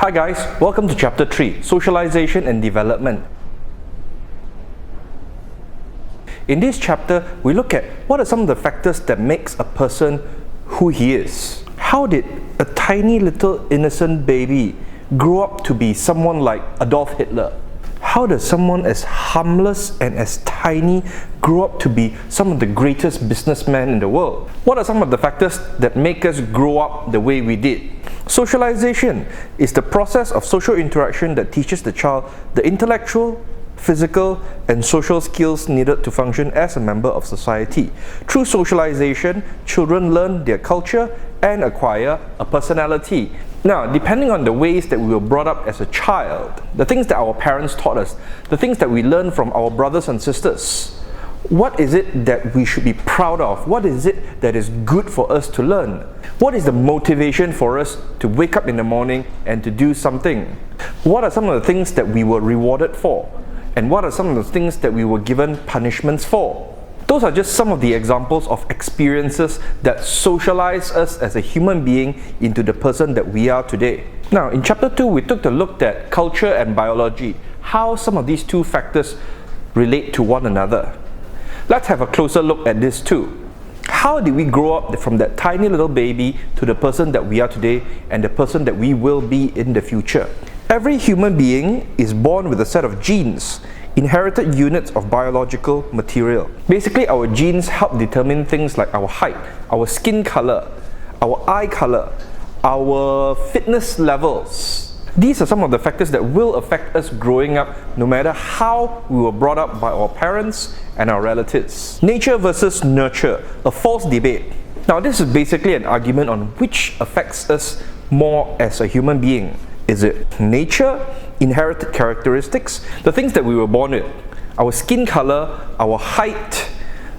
Hi guys, welcome to Chapter 3, Socialization and Development. In this chapter, we look at what are some of the factors that makes a person who he is. How did a tiny little innocent baby grow up to be someone like Adolf Hitler? How does someone as harmless and as tiny grow up to be some of the greatest businessmen in the world? What are some of the factors that make us grow up the way we did? Socialization is the process of social interaction that teaches the child the intellectual, physical, and social skills needed to function as a member of society. Through socialization, children learn their culture and acquire a personality. Now, depending on the ways that we were brought up as a child, the things that our parents taught us, the things that we learn from our brothers and sisters, what is it that we should be proud of? What is it that is good for us to learn? What is the motivation for us to wake up in the morning and to do something? What are some of the things that we were rewarded for? And what are some of the things that we were given punishments for? Those are just some of the examples of experiences that socialize us as a human being into the person that we are today. Now, in Chapter 2, we took a look at culture and biology, how some of these two factors relate to one another. Let's have a closer look at this too. How did we grow up from that tiny little baby to the person that we are today and the person that we will be in the future? Every human being is born with a set of genes, inherited units of biological material. Basically, our genes help determine things like our height, our skin color, our eye color, our fitness levels. These are some of the factors that will affect us growing up, no matter how we were brought up by our parents and our relatives. Nature versus nurture, a false debate. Now, this is basically an argument on which affects us more as a human being. Is it nature, inherited characteristics, the things that we were born with, our skin color, our height,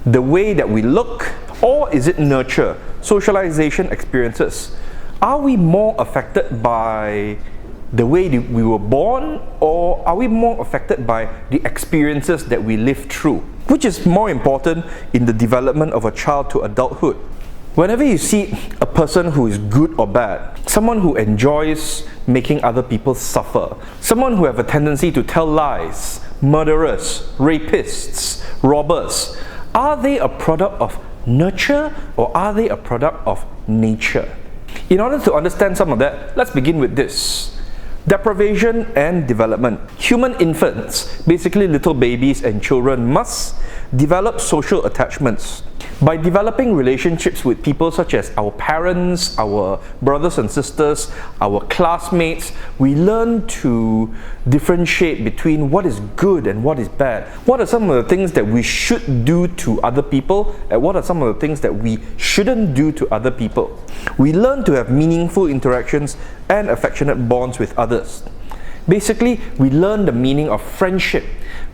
the way that we look, or is it nurture, socialization experiences? Are we more affected by the way we were born, or are we more affected by the experiences that we live through? Which is more important in the development of a child to adulthood? Whenever you see a person who is good or bad, someone who enjoys making other people suffer, someone who have a tendency to tell lies, murderers, rapists, robbers, are they a product of nurture or are they a product of nature? In order to understand some of that, let's begin with this. Deprivation and development. Human infants, basically little babies and children, must develop social attachments. By developing relationships with people such as our parents, our brothers and sisters, our classmates, we learn to differentiate between what is good and what is bad. What are some of the things that we should do to other people, and what are some of the things that we shouldn't do to other people? We learn to have meaningful interactions and affectionate bonds with others. Basically, we learn the meaning of friendship.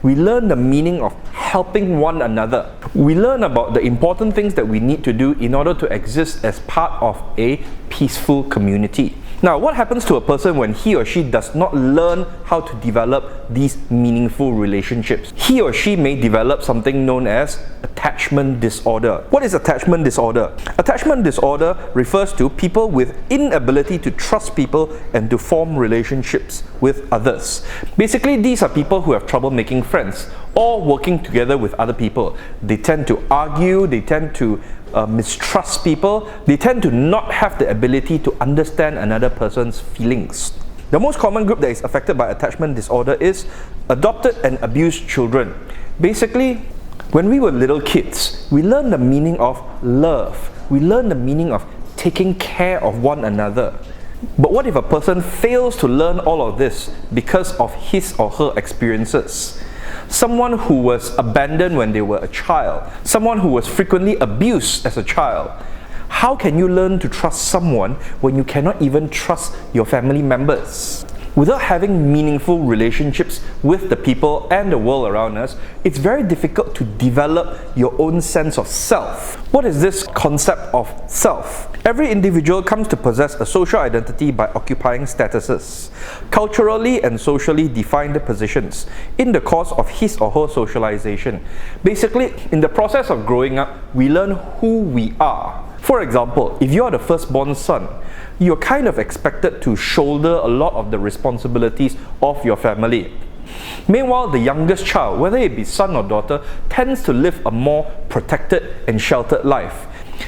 We learn the meaning of helping one another. We learn about the important things that we need to do in order to exist as part of a peaceful community. Now, what happens to a person when he or she does not learn how to develop these meaningful relationships? He or she may develop something known as attachment disorder. What is attachment disorder? Attachment disorder refers to people with inability to trust people and to form relationships with others. Basically, these are people who have trouble making friends or working together with other people. They tend to argue, they tend to mistrust people, they tend to not have the ability to understand another person's feelings. The most common group that is affected by attachment disorder is adopted and abused children. Basically, when we were little kids, we learned the meaning of love. We learned the meaning of taking care of one another. But what if a person fails to learn all of this because of his or her experiences? Someone who was abandoned when they were a child, someone who was frequently abused as a child. How can you learn to trust someone when you cannot even trust your family members? Without having meaningful relationships with the people and the world around us, it's very difficult to develop your own sense of self. What is this concept of self? Every individual comes to possess a social identity by occupying statuses, culturally and socially defined positions in the course of his or her socialization. Basically, in the process of growing up, we learn who we are. For example, if you are the firstborn son, you're kind of expected to shoulder a lot of the responsibilities of your family. Meanwhile, the youngest child, whether it be son or daughter, tends to live a more protected and sheltered life.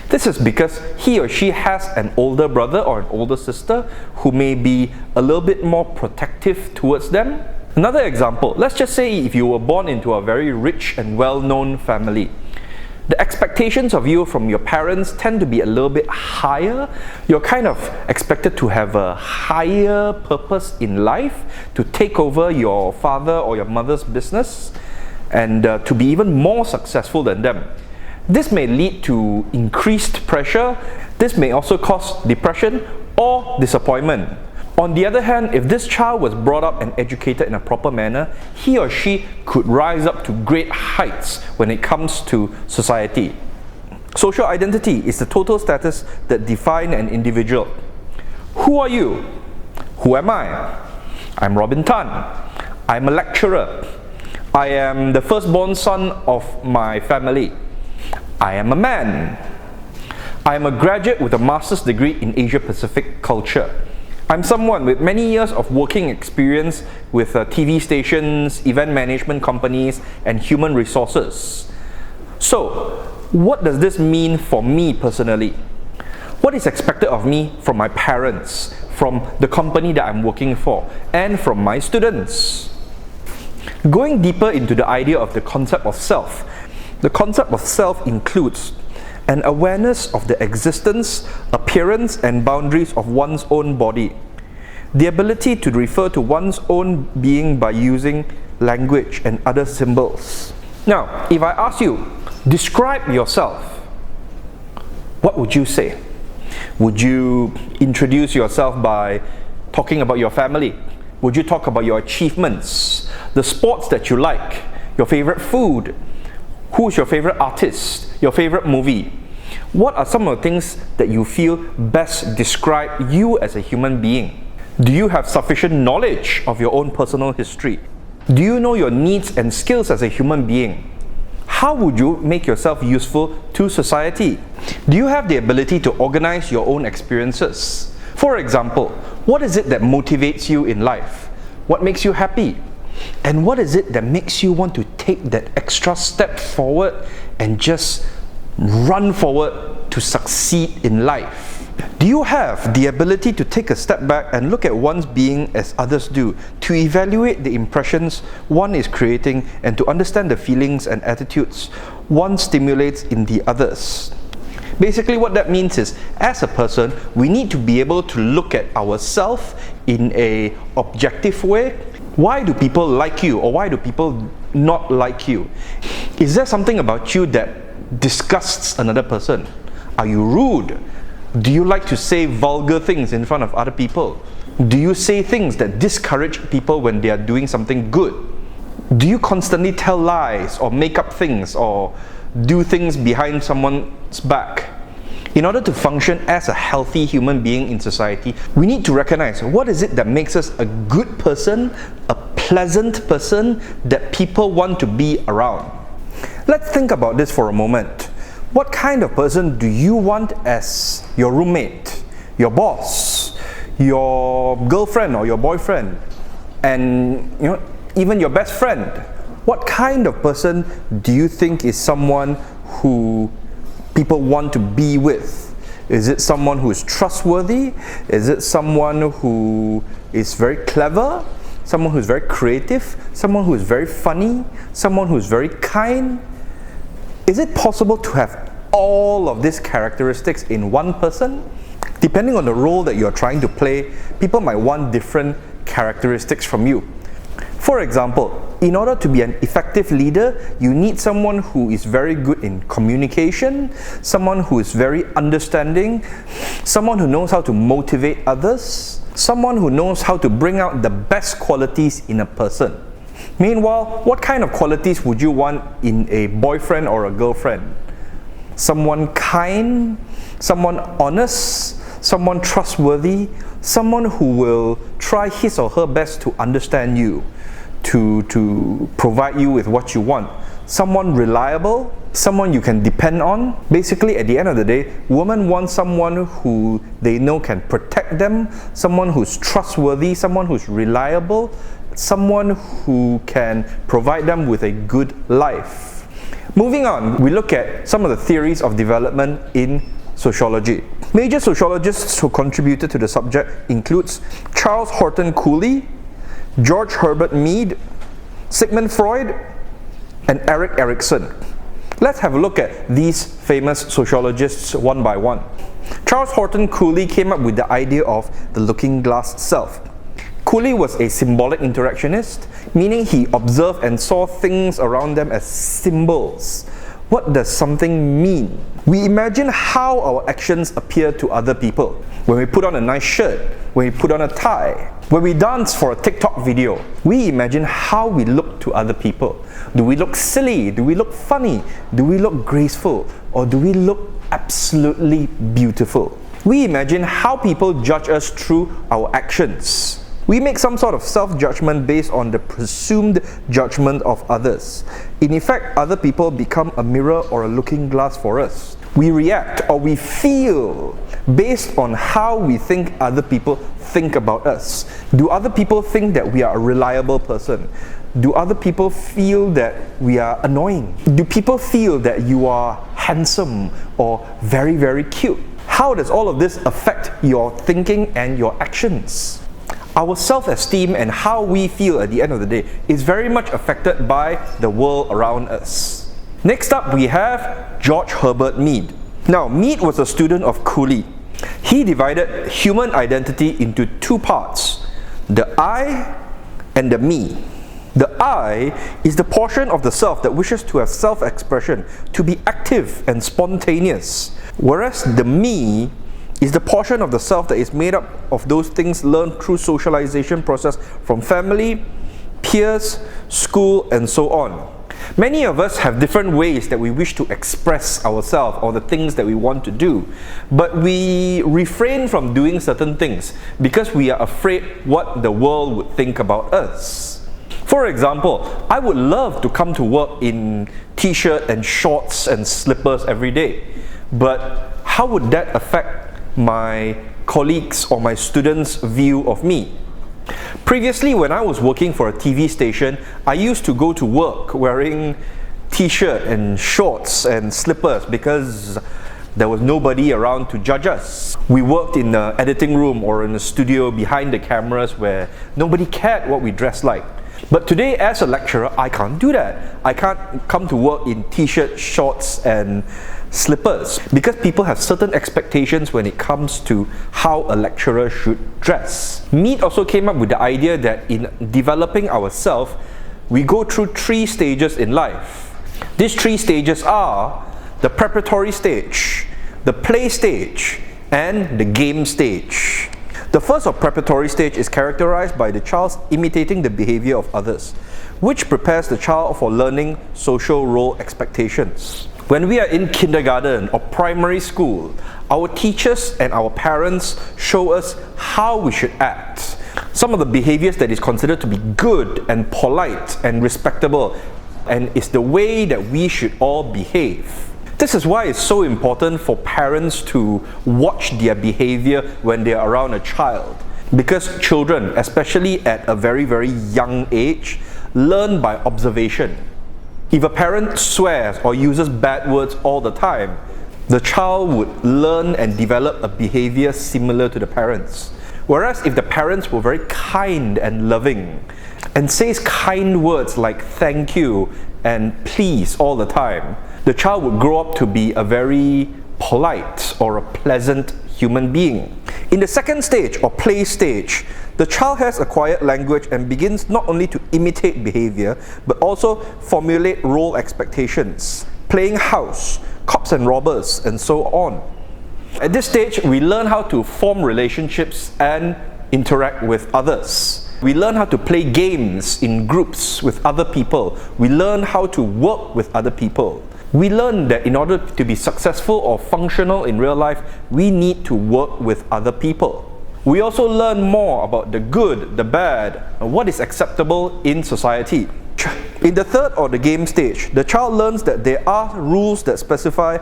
This is because he or she has an older brother or an older sister who may be a little bit more protective towards them. Another example, let's just say if you were born into a very rich and well-known family. The expectations of you from your parents tend to be a little bit higher. You're kind of expected to have a higher purpose in life, to take over your father or your mother's business, and to be even more successful than them. This may lead to increased pressure. This may also cause depression or disappointment. On the other hand, if this child was brought up and educated in a proper manner, he or she could rise up to great heights when it comes to society. Social identity is the total status that defines an individual. Who are you? Who am I? I'm Robin Tan. I'm a lecturer. I am the firstborn son of my family. I am a man. I am a graduate with a master's degree in Asia Pacific culture. I'm someone with many years of working experience with TV stations, event management companies, and human resources. So, what does this mean for me personally? What is expected of me from my parents, from the company that I'm working for, and from my students? Going deeper into the idea of the concept of self, the concept of self includes an awareness of the existence, appearance, and boundaries of one's own body. The ability to refer to one's own being by using language and other symbols. Now, if I ask you, describe yourself, what would you say? Would you introduce yourself by talking about your family? Would you talk about your achievements, the sports that you like, your favorite food? Who's your favorite artist? Your favorite movie? What are some of the things that you feel best describe you as a human being? Do you have sufficient knowledge of your own personal history? Do you know your needs and skills as a human being? How would you make yourself useful to society? Do you have the ability to organize your own experiences? For example, what is it that motivates you in life? What makes you happy? And what is it that makes you want to take that extra step forward and just run forward to succeed in life? Do you have the ability to take a step back and look at one's being as others do, to evaluate the impressions one is creating and to understand the feelings and attitudes one stimulates in the others? Basically, what that means is, as a person, we need to be able to look at ourselves in an objective way. Why do people like you, or why do people not like you? Is there something about you that disgusts another person? Are you rude? Do you like to say vulgar things in front of other people? Do you say things that discourage people when they are doing something good? Do you constantly tell lies or make up things or do things behind someone's back? In order to function as a healthy human being in society, we need to recognize what is it that makes us a good person, a pleasant person that people want to be around. Let's think about this for a moment. What kind of person do you want as your roommate, your boss, your girlfriend or your boyfriend, and even your best friend? What kind of person do you think is someone who people want to be with? Is it someone who is trustworthy? Is it someone who is very clever? Someone who is very creative? Someone who is very funny? Someone who is very kind? Is it possible to have all of these characteristics in one person? Depending on the role that you're trying to play, people might want different characteristics from you. For example, in order to be an effective leader, you need someone who is very good in communication, someone who is very understanding, someone who knows how to motivate others, someone who knows how to bring out the best qualities in a person. Meanwhile, what kind of qualities would you want in a boyfriend or a girlfriend? Someone kind, someone honest, someone trustworthy, someone who will try his or her best to understand you, to provide you with what you want, someone reliable, someone you can depend on. Basically, at the end of the day, women want someone who they know can protect them, someone who's trustworthy, someone who's reliable, someone who can provide them with a good life. Moving on, we look at some of the theories of development in sociology. Major sociologists who contributed to the subject includes Charles Horton Cooley, George Herbert Mead, Sigmund Freud, and Erik Erikson. Let's have a look at these famous sociologists one by one. Charles Horton Cooley came up with the idea of the looking glass self. Cooley was a symbolic interactionist, meaning he observed and saw things around them as symbols. What does something mean? We imagine how our actions appear to other people. When we put on a nice shirt, when we put on a tie, when we dance for a TikTok video, we imagine how we look to other people. Do we look silly? Do we look funny? Do we look graceful? Or do we look absolutely beautiful? We imagine how people judge us through our actions. We make some sort of self-judgment based on the presumed judgment of others. In effect, other people become a mirror or a looking glass for us. We react or we feel based on how we think other people think about us. Do other people think that we are a reliable person? Do other people feel that we are annoying? Do people feel that you are handsome or very, very cute? How does all of this affect your thinking and your actions? Our self-esteem and how we feel at the end of the day is very much affected by the world around us. Next up, we have George Herbert Mead. Now, Mead was a student of Cooley. He divided human identity into two parts, the I and the me. The I is the portion of the self that wishes to have self-expression, to be active and spontaneous, whereas the me is the portion of the self that is made up of those things learned through socialization process from family, peers, school, and so on. Many of us have different ways that we wish to express ourselves or the things that we want to do, but we refrain from doing certain things because we are afraid what the world would think about us. For example, I would love to come to work in t-shirt and shorts and slippers every day, but how would that affect my colleagues or my students' view of me? Previously, when I was working for a TV station, I used to go to work wearing t-shirt and shorts and slippers because there was nobody around to judge us. We worked in an editing room or in a studio behind the cameras where nobody cared what we dressed like. But today, as a lecturer, I can't do that. I can't come to work in t-shirt, shorts, and slippers because people have certain expectations when it comes to how a lecturer should dress. Mead also came up with the idea that in developing ourselves, we go through three stages in life. These three stages are the preparatory stage, the play stage, and the game stage. The first or preparatory stage is characterized by the child imitating the behavior of others, which prepares the child for learning social role expectations. When we are in kindergarten or primary school, our teachers and our parents show us how we should act. Some of the behaviors that is considered to be good and polite and respectable, and is the way that we should all behave. This is why it's so important for parents to watch their behavior when they are around a child. Because children, especially at a very, very young age, learn by observation. If a parent swears or uses bad words all the time, the child would learn and develop a behavior similar to the parents. Whereas if the parents were very kind and loving and says kind words like thank you and please all the time, the child would grow up to be a very polite or a pleasant human being. In the second stage or play stage, the child has acquired language and begins not only to imitate behavior, but also formulate role expectations, playing house, cops and robbers, and so on. At this stage, we learn how to form relationships and interact with others. We learn how to play games in groups with other people. We learn how to work with other people. We learn that in order to be successful or functional in real life, we need to work with other people. We also learn more about the good, the bad, and what is acceptable in society. In the third or the game stage, the child learns that there are rules that specify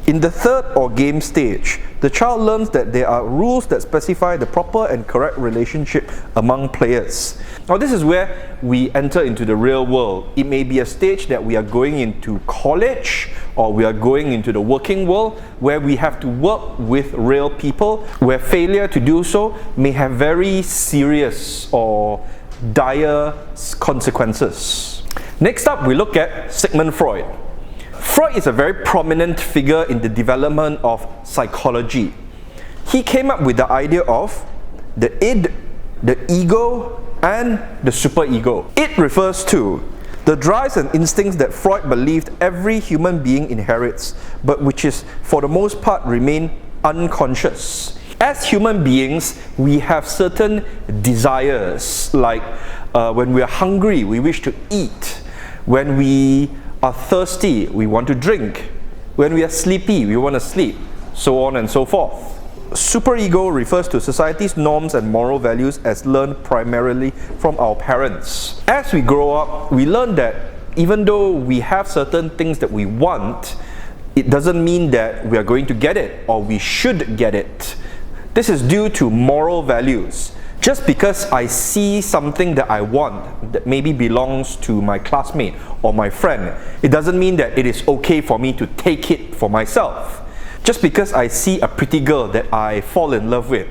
In the third or game stage, the child learns that there are rules that specify the proper and correct relationship among players. Now this is where we enter into the real world. It may be a stage that we are going into college, or we are going into the working world, where we have to work with real people, where failure to do so may have very serious or dire consequences. Next up, we look at Sigmund Freud. Freud is a very prominent figure in the development of psychology. He came up with the idea of the id, the ego, and the superego. It refers to the drives and instincts that Freud believed every human being inherits, but which is, for the most part, remain unconscious. As human beings, we have certain desires, like when we are hungry, we wish to eat. When we are thirsty, we want to drink. When we are sleepy, we want to sleep, so on and so forth. Superego refers to society's norms and moral values as learned primarily from our parents. As we grow up, we learn that even though we have certain things that we want, it doesn't mean that we are going to get it or we should get it. This is due to moral values. Just because I see something that I want that maybe belongs to my classmate or my friend, it doesn't mean that it is okay for me to take it for myself. Just because I see a pretty girl that I fall in love with,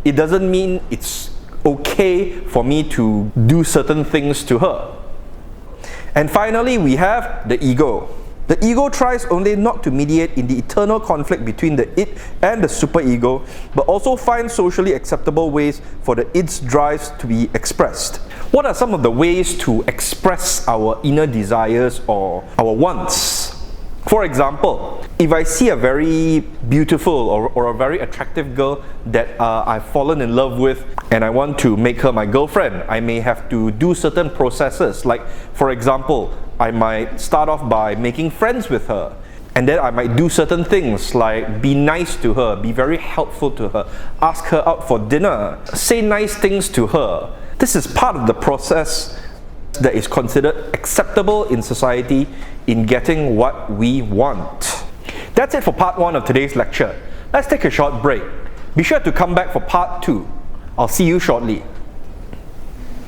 it doesn't mean it's okay for me to do certain things to her. And finally, we have the ego. The ego tries only not to mediate in the eternal conflict between the id and the superego, but also finds socially acceptable ways for the id's drives to be expressed. What are some of the ways to express our inner desires or our wants? For example, if I see a very beautiful or a very attractive girl that I've fallen in love with and I want to make her my girlfriend, I may have to do certain processes. Like, for example, I might start off by making friends with her, and then I might do certain things like be nice to her, be very helpful to her, ask her out for dinner, say nice things to her. This is part of the process that is considered acceptable in society in getting what we want. That's it for part 1 of today's lecture. Let's take a short break. Be sure to come back for part 2. I'll see you shortly.